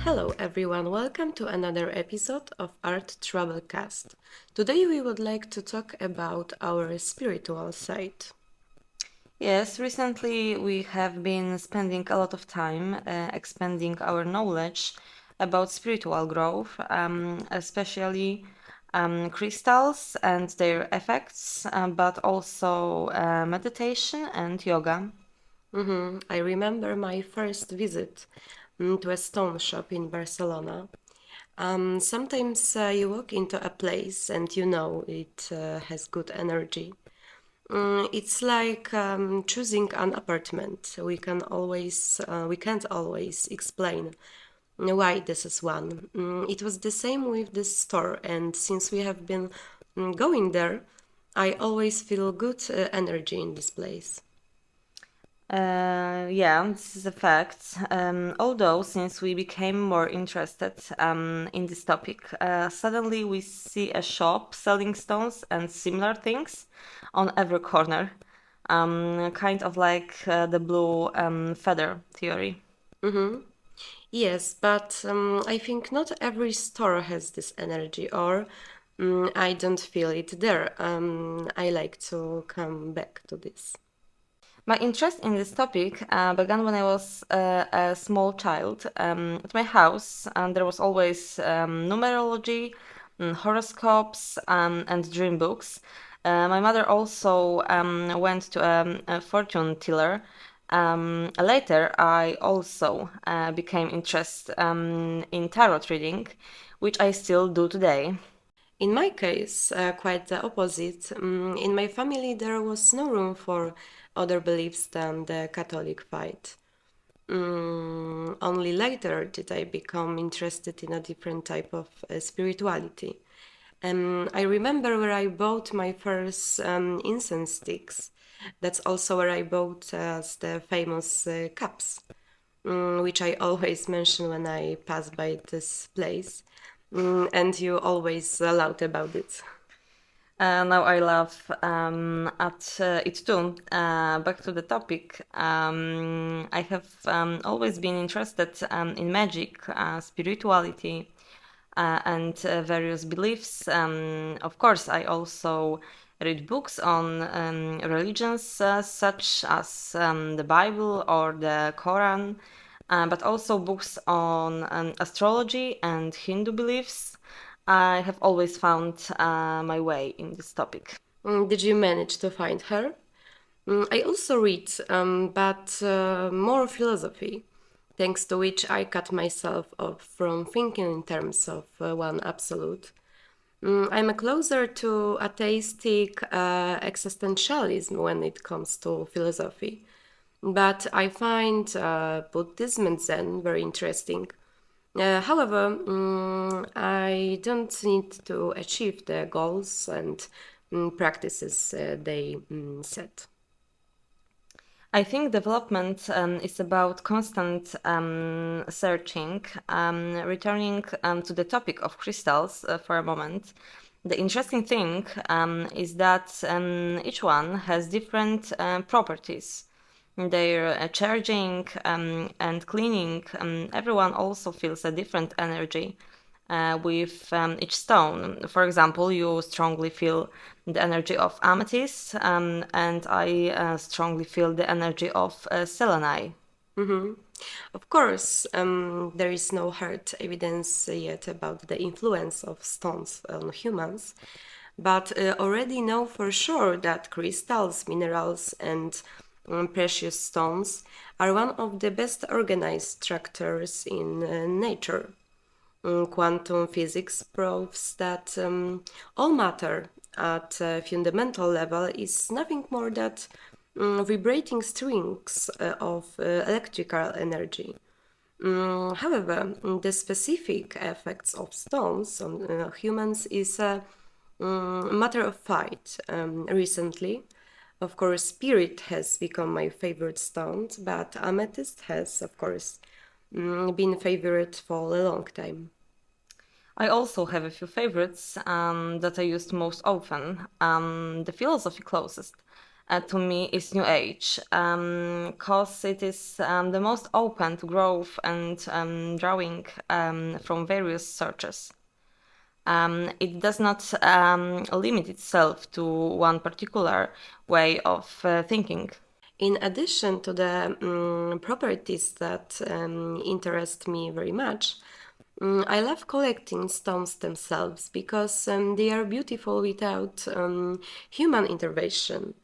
Hello everyone, welcome to another episode of Art Travelcast. Today we would like to talk about our spiritual side. Yes, recently we have been spending a lot of time expanding our knowledge about spiritual growth, especially crystals and their effects, but also meditation and yoga. I remember my first visit to a stone shop in Barcelona. Sometimes you walk into a place and you know it has good energy. It's like choosing an apartment. We can't always explain why this is one. It was the same with this store, and since we have been going there, I always feel good energy in this place. Yeah, this is a fact. Although, since we became more interested in this topic, suddenly we see a shop selling stones and similar things on every corner, kind of like the blue feather theory. Mm-hmm. Yes, but I think not every store has this energy, or I don't feel it there. I like to come back to this. My interest in this topic began when I was a small child. At my house, there was always numerology, horoscopes, and dream books. My mother also went to a fortune teller. Later, I also became interested in tarot reading, which I still do today. In my case, quite the opposite. In my family, there was no room for other beliefs than the Catholic faith. Only later did I become interested in a different type of spirituality. I remember where I bought my first incense sticks. That's also where I bought the famous cups, which I always mention when I pass by this place. And you always loud about it. Now I laugh at it too. Back to the topic. I have always been interested in magic, spirituality, and various beliefs. Of course, I also read books on religions such as the Bible or the Quran, but also books on astrology and Hindu beliefs. I have always found my way in this topic. Did you manage to find her? I also read, but more philosophy, thanks to which I cut myself off from thinking in terms of one absolute. I'm closer to atheistic existentialism when it comes to philosophy, but I find Buddhism and Zen very interesting. However, I don't need to achieve the goals and practices they set. I think development is about constant searching. Returning to the topic of crystals for a moment, the interesting thing is that each one has different properties. Their charging and cleaning, everyone also feels a different energy with each stone. For example, you strongly feel the energy of amethyst, and I strongly feel the energy of selenite. Of course, there is no hard evidence yet about the influence of stones on humans, but already know for sure that crystals, minerals, and precious stones are one of the best organized structures in nature. Quantum physics proves that all matter at a fundamental level is nothing more than vibrating strings of electrical energy. However, the specific effects of stones on humans is a matter of fight. Recently, of course, spirit has become my favorite stone, but amethyst has, of course, been favorite for a long time. I also have a few favorites that I used most often. The philosophy closest. to me is New Age, because it is the most open to growth and drawing from various sources. It does not limit itself to one particular way of thinking. In addition to the properties that interest me very much, I love collecting stones themselves because they are beautiful without human intervention,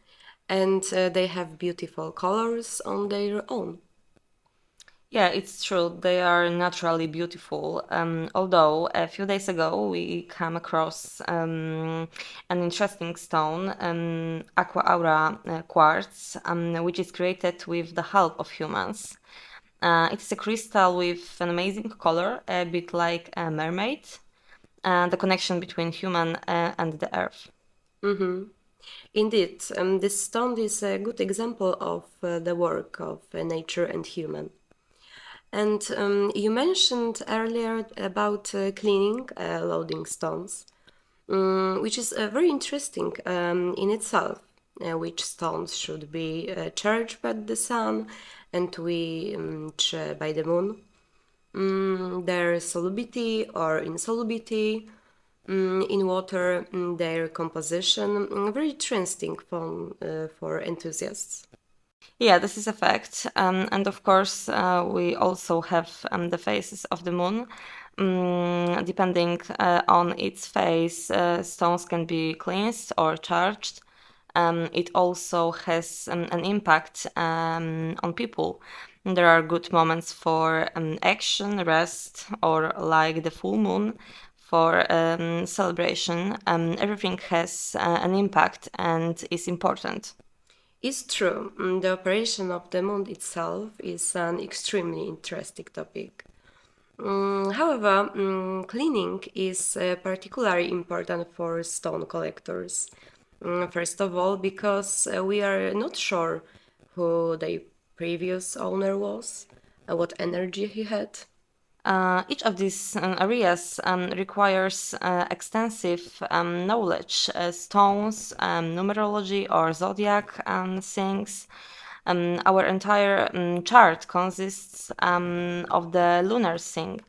and they have beautiful colors on their own. Yeah, it's true. They are naturally beautiful. Although a few days ago we come across an interesting stone, Aqua Aura quartz, which is created with the help of humans. It is a crystal with an amazing color, a bit like a mermaid, and the connection between human and the earth. Indeed, this stone is a good example of the work of nature and human. And you mentioned earlier about cleaning loading stones, which is very interesting in itself. Which stones should be charged by the sun and which by the moon. Their solubility or insolubility in water, their composition, very interesting for enthusiasts. Yeah, this is a fact. And of course, we also have the phases of the moon. Depending on its phase, stones can be cleansed or charged. It also has an impact on people. There are good moments for action, rest, or like the full moon for celebration. Everything has an impact and is important. It's true, the operation of the moon itself is an extremely interesting topic. However, cleaning is particularly important for stone collectors. First of all, because we are not sure who the previous owner was, what energy he had. Each of these areas requires extensive knowledge, stones, numerology, or zodiac things. Our entire chart consists of the lunar sign,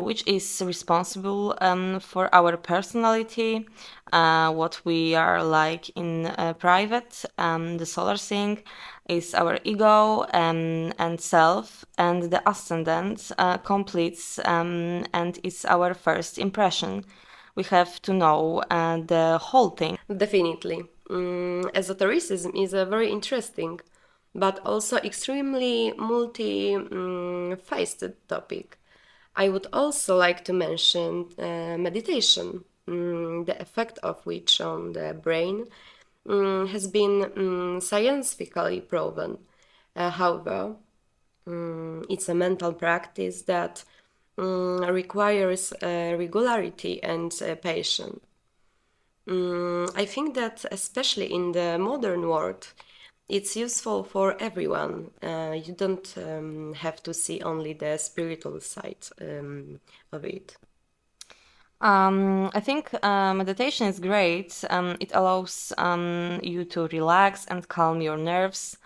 which is responsible for our personality, what we are like in private. The solar sign is our ego and self, and the ascendant completes and is our first impression. We have to know the whole thing. Definitely. Esotericism is a very interesting, but also extremely multi-faceted topic. I would also like to mention meditation, the effect of which on the brain has been scientifically proven. However, it's a mental practice that requires regularity and patience. I think that especially in the modern world, it's useful for everyone. You don't have to see only the spiritual side of it. I think meditation is great. It allows you to relax and calm your nerves.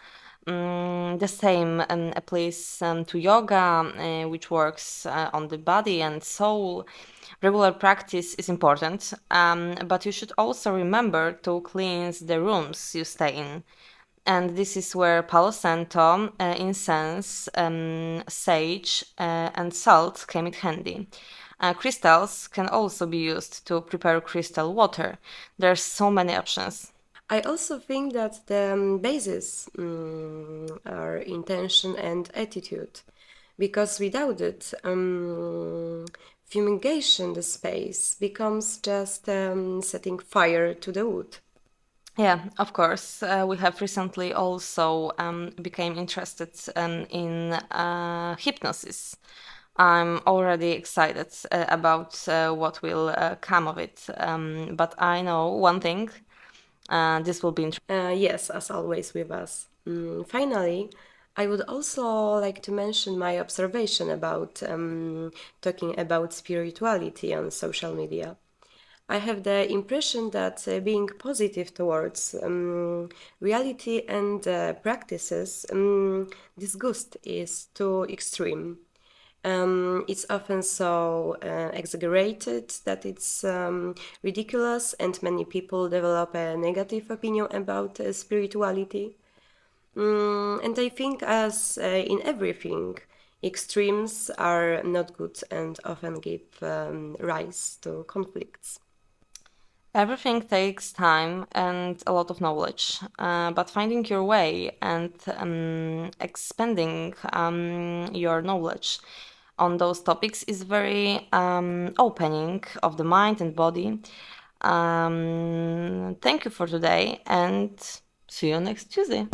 The same applies to yoga, which works on the body and soul. Regular practice is important, but you should also remember to cleanse the rooms you stay in. And this is where Palo Santo, incense, sage, and salt came in handy. Crystals can also be used to prepare crystal water. There's so many options. I also think that the basis are intention and attitude, because without it, fumigation the space becomes just setting fire to the wood. Yeah, of course. We have recently also became interested in hypnosis. I'm already excited about what will come of it. But I know one thing. This will be Yes, as always with us. Finally, I would also like to mention my observation about talking about spirituality on social media. I have the impression that being positive towards reality and practices, disgust is too extreme. It's often so exaggerated that it's ridiculous, and many people develop a negative opinion about spirituality. And I think, as in everything, extremes are not good and often give rise to conflicts. Everything takes time and a lot of knowledge, but finding your way and expanding your knowledge on those topics is very opening of the mind and body. Thank you for today and see you next Tuesday.